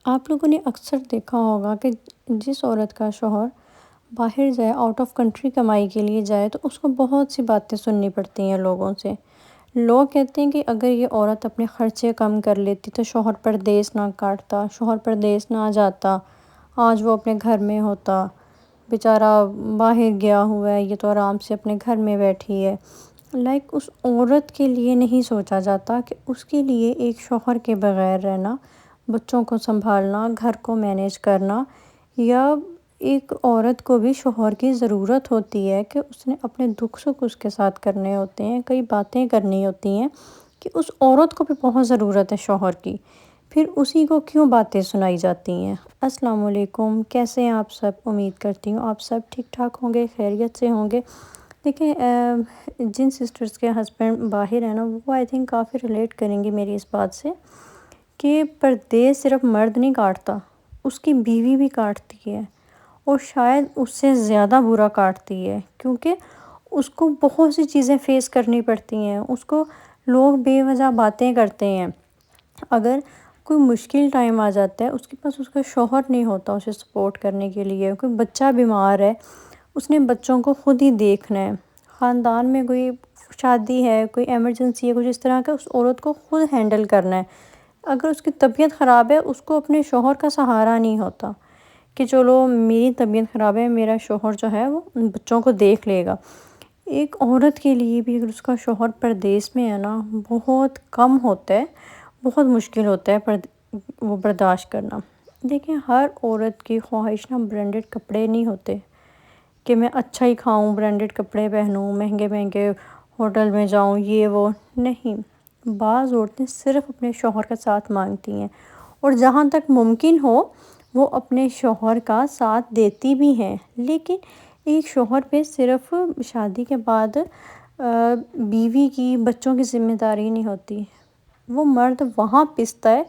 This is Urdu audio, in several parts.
آپ لوگوں نے اکثر دیکھا ہوگا کہ جس عورت کا شوہر باہر جائے، آؤٹ آف کنٹری کمائی کے لیے جائے، تو اس کو بہت سی باتیں سننی پڑتی ہیں لوگوں سے۔ لوگ کہتے ہیں کہ اگر یہ عورت اپنے خرچے کم کر لیتی تو شوہر پردیس نہ کاٹتا، شوہر پردیس نہ جاتا، آج وہ اپنے گھر میں ہوتا، بیچارہ باہر گیا ہوا ہے، یہ تو آرام سے اپنے گھر میں بیٹھی ہے۔ اس عورت کے لیے نہیں سوچا جاتا کہ اس کے لیے ایک شوہر کے بغیر رہنا، بچوں کو سنبھالنا، گھر کو مینیج کرنا، یا ایک عورت کو بھی شوہر کی ضرورت ہوتی ہے کہ اس نے اپنے دکھ سکھ اس کے ساتھ کرنے ہوتے ہیں، کئی باتیں کرنی ہوتی ہیں کہ اس عورت کو بھی بہت ضرورت ہے شوہر کی، پھر اسی کو کیوں باتیں سنائی جاتی ہیں۔ السلام علیکم، کیسے ہیں آپ سب؟ امید کرتی ہوں آپ سب ٹھیک ٹھاک ہوں گے، خیریت سے ہوں گے۔ دیکھیں، جن سسٹرز کے ہسبینڈ باہر ہیں نا، وہ آئی تھنک کافی ریلیٹ کریں گی میری اس بات سے کہ پردیس صرف مرد نہیں کاٹتا، اس کی بیوی بھی کاٹتی ہے، اور شاید اس سے زیادہ برا کاٹتی ہے، کیونکہ اس کو بہت سی چیزیں فیس کرنی پڑتی ہیں، اس کو لوگ بے وجہ باتیں کرتے ہیں۔ اگر کوئی مشکل ٹائم آ جاتا ہے، اس کے پاس اس کا شوہر نہیں ہوتا اسے سپورٹ کرنے کے لیے، کوئی بچہ بیمار ہے، اس نے بچوں کو خود ہی دیکھنا ہے، خاندان میں کوئی شادی ہے، کوئی ایمرجنسی ہے، کچھ اس طرح کا، اس عورت کو خود ہینڈل کرنا ہے۔ اگر اس کی طبیعت خراب ہے، اس کو اپنے شوہر کا سہارا نہیں ہوتا کہ چلو میری طبیعت خراب ہے، میرا شوہر جو ہے وہ بچوں کو دیکھ لے گا۔ ایک عورت کے لیے بھی اگر اس کا شوہر پردیس میں ہے نا، بہت کم ہوتا ہے، بہت مشکل ہوتا ہے وہ برداشت کرنا۔ دیکھیں، ہر عورت کی خواہش نا برانڈڈ کپڑے نہیں ہوتے کہ میں اچھا ہی کھاؤں، برانڈڈ کپڑے پہنوں، مہنگے مہنگے ہوٹل میں جاؤں، یہ وہ نہیں۔ بعض عورتیں صرف اپنے شوہر کا ساتھ مانگتی ہیں، اور جہاں تک ممکن ہو وہ اپنے شوہر کا ساتھ دیتی بھی ہیں، لیکن ایک شوہر پہ صرف شادی کے بعد بیوی کی، بچوں کی ذمہ داری نہیں ہوتی۔ وہ مرد وہاں پستا ہے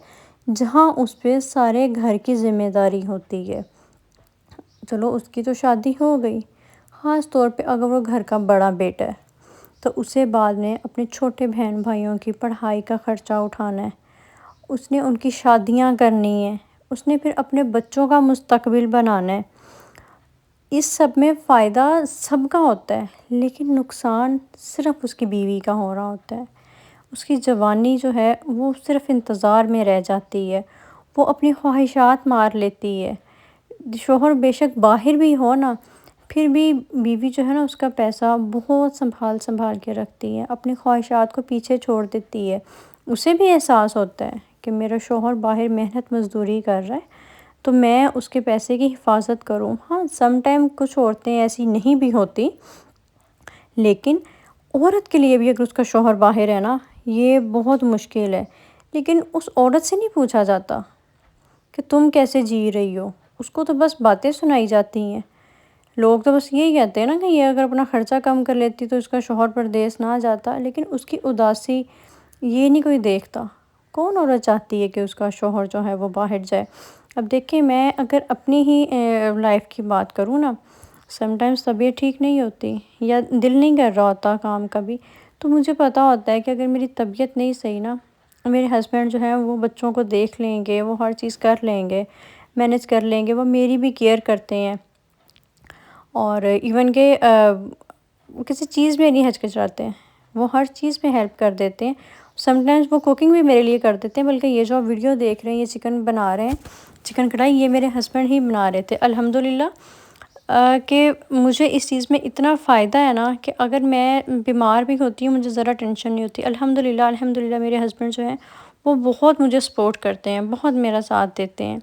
جہاں اس پہ سارے گھر کی ذمہ داری ہوتی ہے۔ چلو اس کی تو شادی ہو گئی، خاص طور پہ اگر وہ گھر کا بڑا بیٹا ہے تو اسے بعد میں اپنے چھوٹے بہن بھائیوں کی پڑھائی کا خرچہ اٹھانا ہے، اس نے ان کی شادیاں کرنی ہیں، اس نے پھر اپنے بچوں کا مستقبل بنانا ہے۔ اس سب میں فائدہ سب کا ہوتا ہے، لیکن نقصان صرف اس کی بیوی کا ہو رہا ہوتا ہے۔ اس کی جوانی جو ہے وہ صرف انتظار میں رہ جاتی ہے، وہ اپنی خواہشات مار لیتی ہے۔ شوہر بے شک باہر بھی ہو نا، پھر بھی بیوی جو ہے نا، اس کا پیسہ بہت سنبھال کے رکھتی ہے، اپنی خواہشات کو پیچھے چھوڑ دیتی ہے۔ اسے بھی احساس ہوتا ہے کہ میرا شوہر باہر محنت مزدوری کر رہا ہے تو میں اس کے پیسے کی حفاظت کروں۔ ہاں، سم ٹائم کچھ عورتیں ایسی نہیں بھی ہوتی، لیکن عورت کے لیے بھی اگر اس کا شوہر باہر ہے نا، یہ بہت مشکل ہے۔ لیکن اس عورت سے نہیں پوچھا جاتا کہ تم کیسے جی رہی ہو، اس کو تو بس باتیں سنائی جاتی ہیں۔ لوگ تو بس یہی کہتے ہیں نا کہ یہ اگر اپنا خرچہ کم کر لیتی تو اس کا شوہر پردیس نہ جاتا، لیکن اس کی اداسی یہ نہیں کوئی دیکھتا۔ کون عورت چاہتی ہے کہ اس کا شوہر جو ہے وہ باہر جائے؟ اب دیکھیں، میں اگر اپنی ہی لائف کی بات کروں نا، سم ٹائمز طبیعت ٹھیک نہیں ہوتی یا دل نہیں کر رہا ہوتا کام کا بھی، تو مجھے پتہ ہوتا ہے کہ اگر میری طبیعت نہیں صحیح نا، میرے ہسبینڈ جو ہیں وہ بچوں کو دیکھ لیں گے، وہ ہر چیز کر لیں گے، مینیج کر لیں گے، وہ میری بھی کیئر کرتے ہیں، اور ایون کہ کسی چیز میں نہیں ہچکچاتے ہیں، وہ ہر چیز میں ہیلپ کر دیتے ہیں۔ سم ٹائمز وہ کوکنگ بھی میرے لیے کر دیتے ہیں، بلکہ یہ جو آپ ویڈیو دیکھ رہے ہیں، یہ چکن بنا رہے ہیں، چکن کڑھائی، یہ میرے ہسبینڈ ہی بنا رہے تھے الحمدللہ۔ کہ مجھے اس چیز میں اتنا فائدہ ہے نا کہ اگر میں بیمار بھی ہوتی ہوں، مجھے ذرا ٹینشن نہیں ہوتی۔ الحمدللہ میرے ہسبینڈ جو ہیں وہ بہت مجھے سپورٹ کرتے ہیں، بہت میرا ساتھ دیتے ہیں۔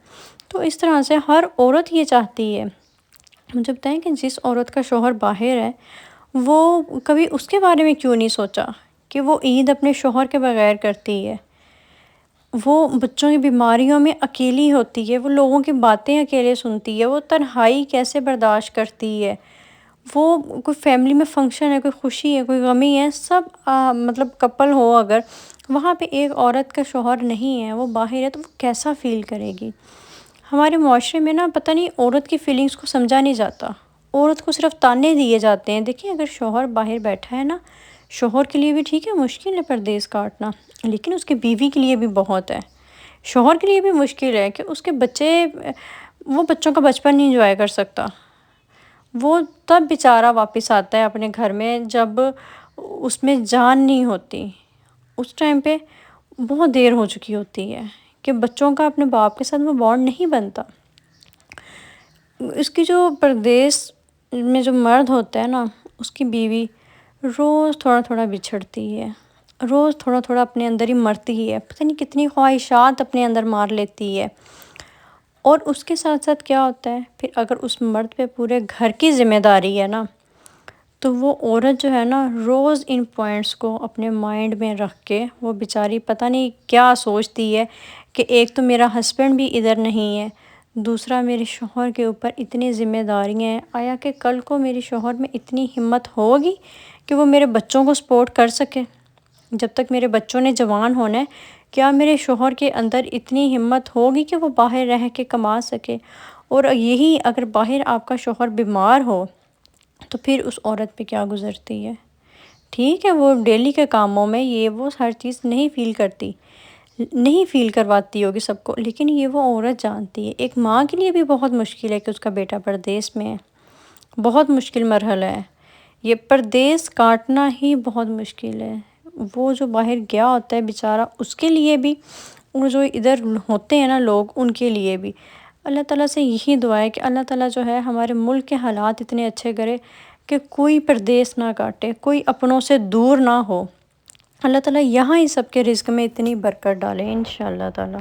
تو اس طرح سے ہر عورت یہ چاہتی ہے۔ مجھے بتائیں کہ جس عورت کا شوہر باہر ہے، وہ کبھی اس کے بارے میں کیوں نہیں سوچا کہ وہ عید اپنے شوہر کے بغیر کرتی ہے، وہ بچوں کی بیماریوں میں اکیلی ہوتی ہے، وہ لوگوں کی باتیں اکیلے سنتی ہے، وہ تنہائی کیسے برداشت کرتی ہے، وہ کوئی فیملی میں فنکشن ہے، کوئی خوشی ہے، کوئی غمی ہے، سب مطلب کپل ہو اگر وہاں پہ ایک عورت کا شوہر نہیں ہے، وہ باہر ہے، تو وہ کیسا فیل کرے گی؟ ہمارے معاشرے میں نا پتہ نہیں عورت کی فیلنگز کو سمجھا نہیں جاتا، عورت کو صرف تانے دیے جاتے ہیں۔ دیکھیں، اگر شوہر باہر بیٹھا ہے نا، شوہر کے لیے بھی ٹھیک ہے، مشکل ہے پردیس کاٹنا، لیکن اس کے بیوی کے لیے بھی بہت ہے، شوہر کے لیے بھی مشکل ہے کہ اس کے بچے، وہ بچوں کا بچپن نہیں انجوائے کر سکتا۔ وہ تب بیچارہ واپس آتا ہے اپنے گھر میں جب اس میں جان نہیں ہوتی، اس ٹائم پہ بہت دیر ہو چکی ہوتی ہے کہ بچوں کا اپنے باپ کے ساتھ وہ بانڈ نہیں بنتا۔ اس کی جو پردیس میں جو مرد ہوتا ہے نا، اس کی بیوی روز تھوڑا تھوڑا بچھڑتی ہے، روز تھوڑا تھوڑا اپنے اندر ہی مرتی ہی ہے، پتہ نہیں کتنی خواہشات اپنے اندر مار لیتی ہے۔ اور اس کے ساتھ ساتھ کیا ہوتا ہے پھر، اگر اس مرد پہ پورے گھر کی ذمہ داری ہے نا، تو وہ عورت جو ہے نا روز ان پوائنٹس کو اپنے مائنڈ میں رکھ کے وہ بیچاری پتہ نہیں کیا سوچتی ہے کہ ایک تو میرا ہسبینڈ بھی ادھر نہیں ہے، دوسرا میرے شوہر کے اوپر اتنی ذمہ داریاں ہیں، آیا کہ کل کو میرے شوہر میں اتنی ہمت ہوگی کہ وہ میرے بچوں کو سپورٹ کر سکے؟ جب تک میرے بچوں نے جوان ہونا ہے، کیا میرے شوہر کے اندر اتنی ہمت ہوگی کہ وہ باہر رہ کے کما سکے؟ اور یہی اگر باہر آپ کا شوہر بیمار ہو تو پھر اس عورت پہ کیا گزرتی ہے؟ ٹھیک ہے وہ ڈیلی کے کاموں میں یہ وہ ہر چیز نہیں فیل کرتی، نہیں فیل کرواتی ہوگی سب کو، لیکن یہ وہ عورت جانتی ہے۔ ایک ماں کے لیے بھی بہت مشکل ہے کہ اس کا بیٹا پردیس میں ہے، بہت مشکل مرحلہ ہے، یہ پردیس کاٹنا ہی بہت مشکل ہے۔ وہ جو باہر گیا ہوتا ہے بیچارہ، اس کے لیے بھی، اور جو ادھر ہوتے ہیں نا لوگ، ان کے لیے بھی۔ اللہ تعالیٰ سے یہی دعا ہے کہ اللہ تعالیٰ جو ہے ہمارے ملک کے حالات اتنے اچھے کرے کہ کوئی پردیس نہ کاٹے، کوئی اپنوں سے دور نہ ہو۔ اللہ تعالیٰ یہاں ہی سب کے رزق میں اتنی برکت ڈالے انشاءاللہ تعالیٰ۔